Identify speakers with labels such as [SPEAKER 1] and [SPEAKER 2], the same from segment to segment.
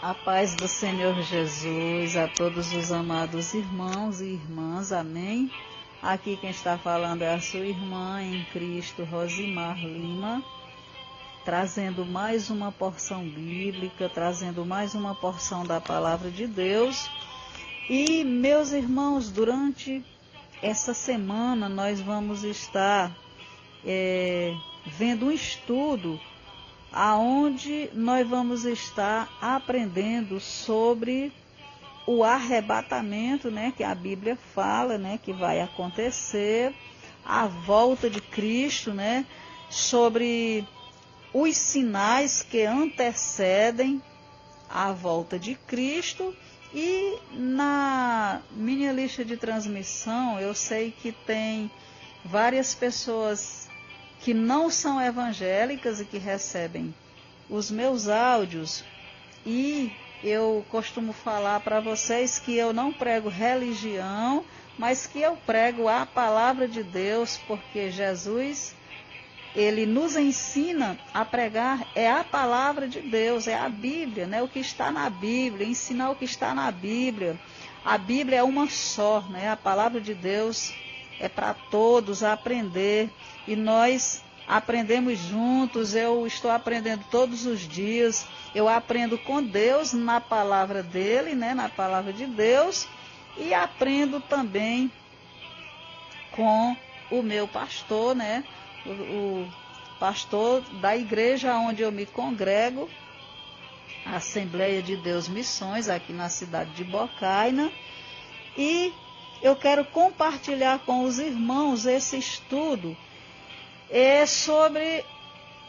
[SPEAKER 1] A paz do Senhor Jesus a todos os amados irmãos e irmãs, amém? Aqui quem está falando é a sua irmã em Cristo, Rosimar Lima, trazendo mais uma porção bíblica, trazendo mais uma porção da palavra de Deus. E, meus irmãos, durante essa semana nós vamos estar vendo um estudo aonde nós vamos estar aprendendo sobre o arrebatamento, né, que a Bíblia fala, né, que vai acontecer, a volta de Cristo, né, sobre os sinais que antecedem a volta de Cristo. E na minha lista de transmissão, eu sei que tem várias pessoas que não são evangélicas e que recebem os meus áudios, e eu costumo falar para vocês que eu não prego religião, mas que eu prego a palavra de Deus, porque Jesus, ele nos ensina a pregar a palavra de Deus, é a Bíblia, né? O que está na Bíblia, ensinar o que está na Bíblia. A Bíblia é uma só, né? A palavra de Deus é para todos aprender, e nós aprendemos juntos. Eu estou aprendendo todos os dias, eu aprendo com Deus na palavra dele, né, na palavra de Deus, e aprendo também com o meu pastor, né, o pastor da igreja onde eu me congrego, a Assembleia de Deus Missões, aqui na cidade de Bocaina. E eu quero compartilhar com os irmãos esse estudo sobre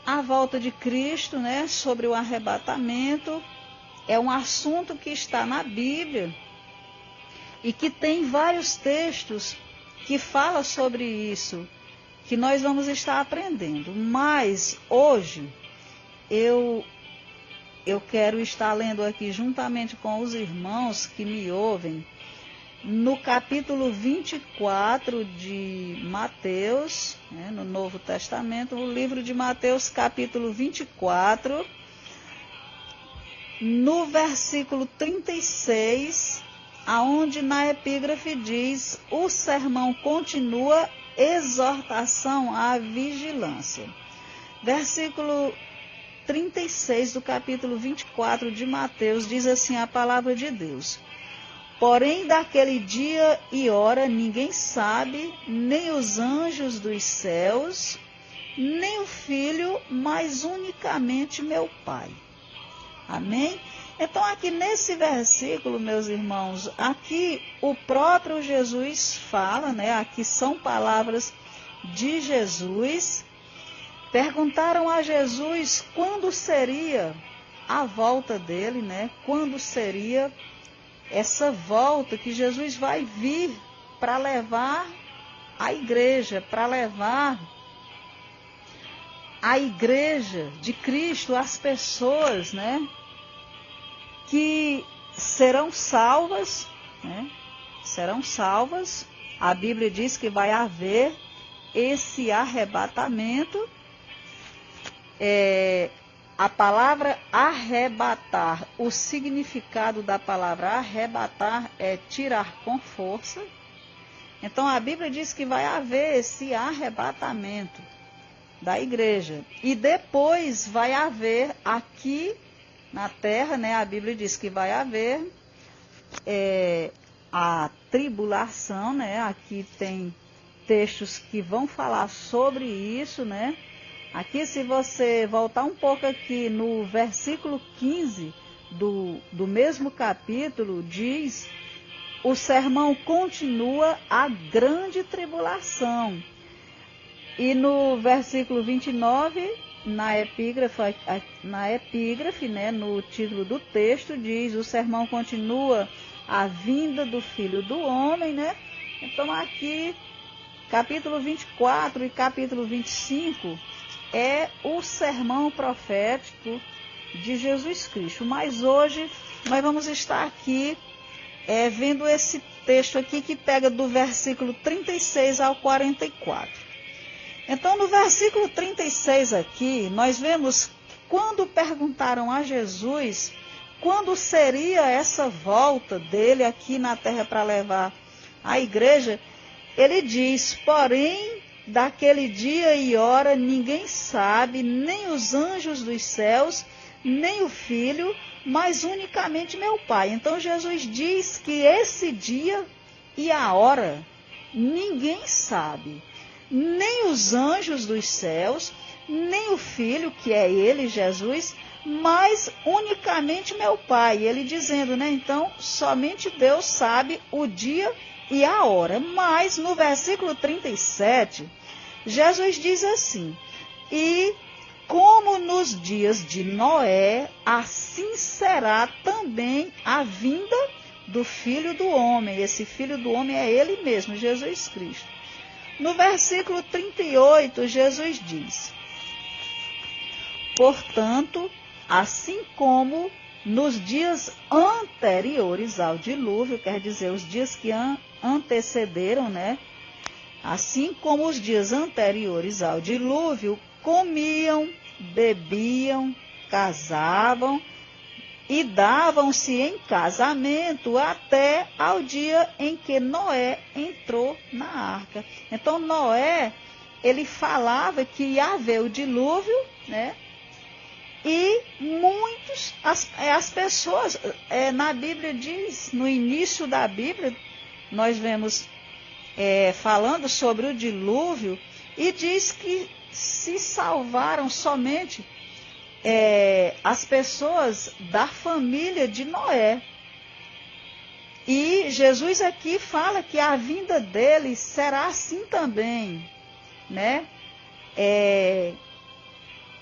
[SPEAKER 1] a volta de Cristo, né? Sobre o arrebatamento. É um assunto que está na Bíblia e que tem vários textos que falam sobre isso, que nós vamos estar aprendendo. Mas hoje eu quero estar lendo aqui juntamente com os irmãos que me ouvem, no capítulo 24 de Mateus, né, no Novo Testamento, o livro de Mateus, capítulo 24, no versículo 36, aonde na epígrafe diz: o sermão continua, exortação à vigilância. Versículo 36 do capítulo 24 de Mateus diz assim a palavra de Deus: porém, daquele dia e hora ninguém sabe, nem os anjos dos céus, nem o Filho, mas unicamente meu Pai. Amém? Então, aqui nesse versículo, meus irmãos, aqui o próprio Jesus fala, né? Aqui são palavras de Jesus. Perguntaram a Jesus quando seria a volta dele, né? Quando seria essa volta que Jesus vai vir para levar a igreja, para levar a igreja de Cristo, as pessoas, né, que serão salvas, né, serão salvas. A Bíblia diz que vai haver esse arrebatamento. A palavra arrebatar, o significado da palavra arrebatar é tirar com força. Então a Bíblia diz que vai haver esse arrebatamento da igreja. E depois vai haver aqui na terra, né? A Bíblia diz que vai haver a tribulação, né? Aqui tem textos que vão falar sobre isso, né? Aqui, se você voltar um pouco aqui no versículo 15 do mesmo capítulo, diz: o sermão continua, a grande tribulação. E no versículo 29, na epígrafe, né, no título do texto, diz: o sermão continua, a vinda do Filho do Homem, né? Então aqui, capítulo 24 e capítulo 25... é o sermão profético de Jesus Cristo. Mas hoje nós vamos estar aqui vendo esse texto aqui que pega do versículo 36 ao 44. Então, no versículo 36 aqui, nós vemos quando perguntaram a Jesus quando seria essa volta dele aqui na terra para levar a igreja, ele diz, porém, daquele dia e hora ninguém sabe, nem os anjos dos céus, nem o Filho, mas unicamente meu Pai. Então Jesus diz que esse dia e a hora ninguém sabe, nem os anjos dos céus, nem o Filho, que é ele, Jesus, mas unicamente meu Pai. Ele dizendo, né? Então, somente Deus sabe o dia e a hora. Mas no versículo 37, Jesus diz assim, e como nos dias de Noé, assim será também a vinda do Filho do Homem. Esse Filho do Homem é ele mesmo, Jesus Cristo. No versículo 38, Jesus diz, portanto, assim como nos dias anteriores ao dilúvio, quer dizer, os dias que antecederam, né? Assim como os dias anteriores ao dilúvio, comiam, bebiam, casavam e davam-se em casamento até ao dia em que Noé entrou na arca. Então Noé, ele falava que ia haver o dilúvio, né? E muitos, as pessoas, na Bíblia diz, no início da Bíblia, nós vemos falando sobre o dilúvio, e diz que se salvaram somente as pessoas da família de Noé. E Jesus aqui fala que a vinda dele será assim também, né?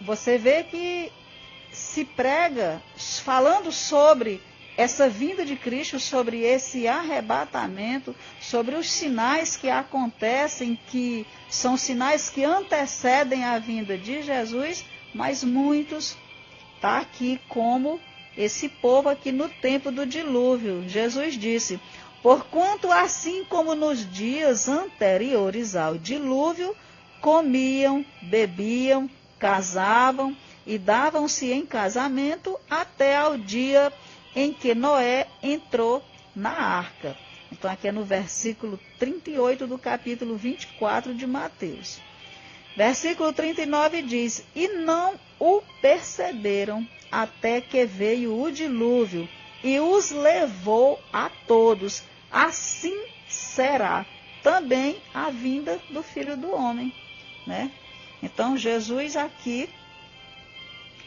[SPEAKER 1] Você vê que se prega falando sobre essa vinda de Cristo, sobre esse arrebatamento, sobre os sinais que acontecem, que são sinais que antecedem a vinda de Jesus, mas muitos está aqui como esse povo aqui no tempo do dilúvio. Jesus disse, porquanto assim como nos dias anteriores ao dilúvio, comiam, bebiam, casavam e davam-se em casamento até ao dia em que Noé entrou na arca. Então aqui é no versículo 38 do capítulo 24 de Mateus. Versículo 39 diz, e não o perceberam até que veio o dilúvio e os levou a todos. Assim será também a vinda do Filho do Homem, né? Então Jesus aqui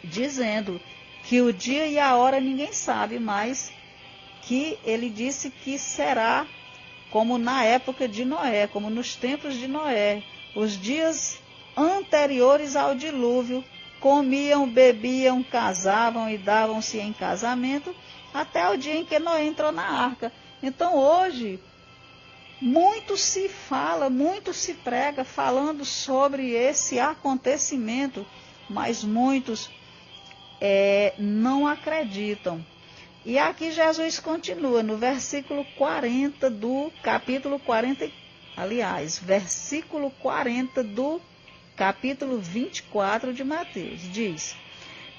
[SPEAKER 1] dizendo que o dia e a hora ninguém sabe, mas que ele disse que será como na época de Noé, como nos tempos de Noé, os dias anteriores ao dilúvio, comiam, bebiam, casavam e davam-se em casamento, até o dia em que Noé entrou na arca. Então hoje, muito se fala, muito se prega falando sobre esse acontecimento, mas muitos não acreditam. E aqui Jesus continua no versículo 40 do capítulo 40, aliás, versículo 40 do capítulo 24 de Mateus, diz,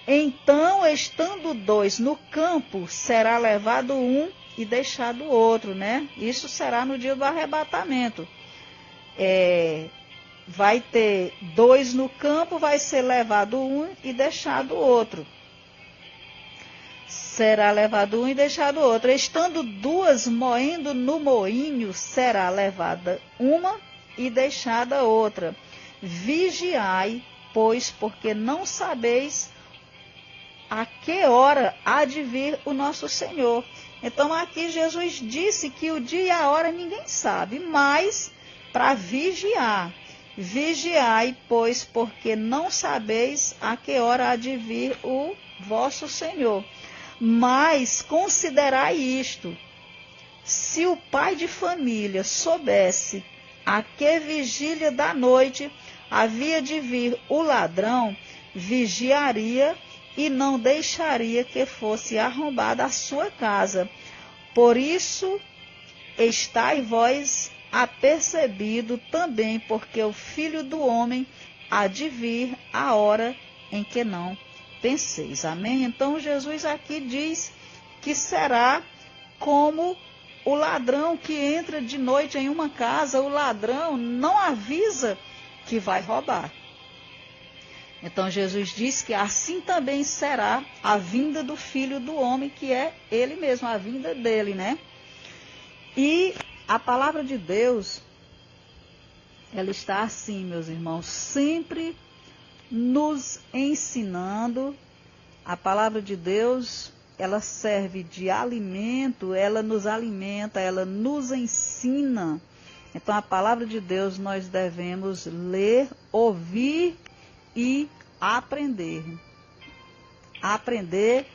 [SPEAKER 1] então, estando dois no campo, será levado um e deixado o outro, né? Isso será no dia do arrebatamento. Vai ter dois no campo, vai ser levado um e deixado o outro. Será levado um e deixado o outro. Estando duas moendo no moinho, será levada uma e deixada outra. Vigiai, pois, porque não sabeis a que hora há de vir o nosso Senhor. Então aqui Jesus disse que o dia e a hora ninguém sabe, mas para vigiar. Vigiai, pois, porque não sabeis a que hora há de vir o vosso Senhor. Mas considerai isto, se o pai de família soubesse a que vigília da noite havia de vir o ladrão, vigiaria e não deixaria que fosse arrombada a sua casa. Por isso estai vós apercebido também, porque o Filho do Homem há de vir a hora em que não penseis. Amém? Então Jesus aqui diz que será como o ladrão que entra de noite em uma casa. O ladrão não avisa que vai roubar. Então Jesus diz que assim também será a vinda do Filho do Homem, que é ele mesmo, a vinda dele, né? E a palavra de Deus, ela está assim, meus irmãos, sempre nos ensinando. A palavra de Deus, ela serve de alimento, ela nos alimenta, ela nos ensina. Então a palavra de Deus nós devemos ler, ouvir e aprender. Aprender.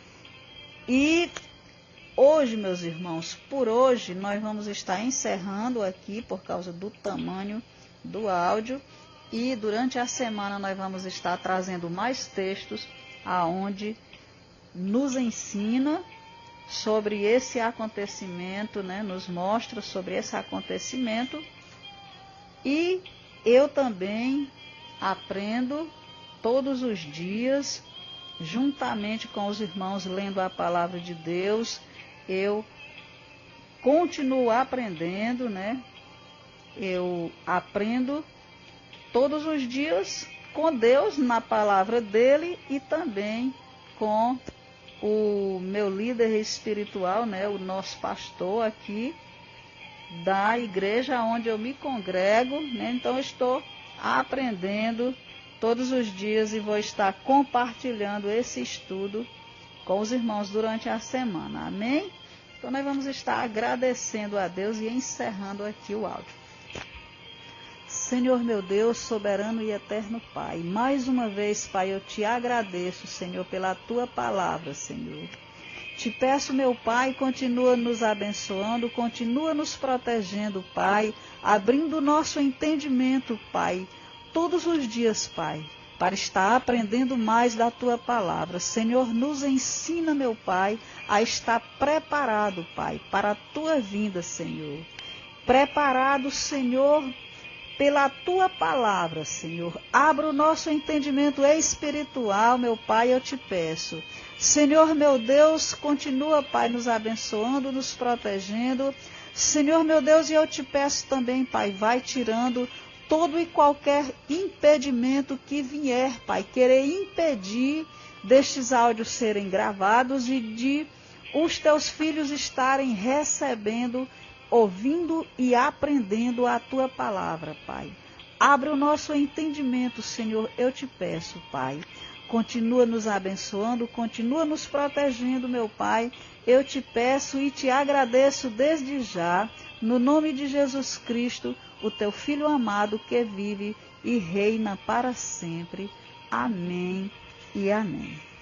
[SPEAKER 1] E hoje, meus irmãos, por hoje nós vamos estar encerrando aqui por causa do tamanho do áudio. E durante a semana nós vamos estar trazendo mais textos aonde nos ensina sobre esse acontecimento, né? Nos mostra sobre esse acontecimento. E eu também aprendo todos os dias, juntamente com os irmãos, lendo a palavra de Deus. Eu continuo aprendendo, né? Eu aprendo todos os dias com Deus, na palavra dele, e também com o meu líder espiritual, né? O nosso pastor aqui da igreja onde eu me congrego, né? Então eu estou aprendendo todos os dias e vou estar compartilhando esse estudo com os irmãos durante a semana. Amém? Então nós vamos estar agradecendo a Deus e encerrando aqui o áudio. Senhor meu Deus, soberano e eterno Pai, mais uma vez, Pai, eu te agradeço, Senhor, pela tua palavra, Senhor. Te peço, meu Pai, continua nos abençoando, continua nos protegendo, Pai, abrindo o nosso entendimento, Pai, todos os dias, Pai, para estar aprendendo mais da tua palavra. Senhor, nos ensina, meu Pai, a estar preparado, Pai, para a tua vinda, Senhor. Preparado, Senhor, pela tua palavra, Senhor. Abra o nosso entendimento espiritual, meu Pai, eu te peço. Senhor, meu Deus, continua, Pai, nos abençoando, nos protegendo. Senhor, meu Deus, e eu te peço também, Pai, vai tirando todo e qualquer impedimento que vier, Pai, querer impedir destes áudios serem gravados e de os teus filhos estarem recebendo, ouvindo e aprendendo a tua palavra, Pai. Abre o nosso entendimento, Senhor, eu te peço, Pai. Continua nos abençoando, continua nos protegendo, meu Pai. Eu te peço e te agradeço desde já, no nome de Jesus Cristo, o teu Filho amado que vive e reina para sempre. Amém e amém.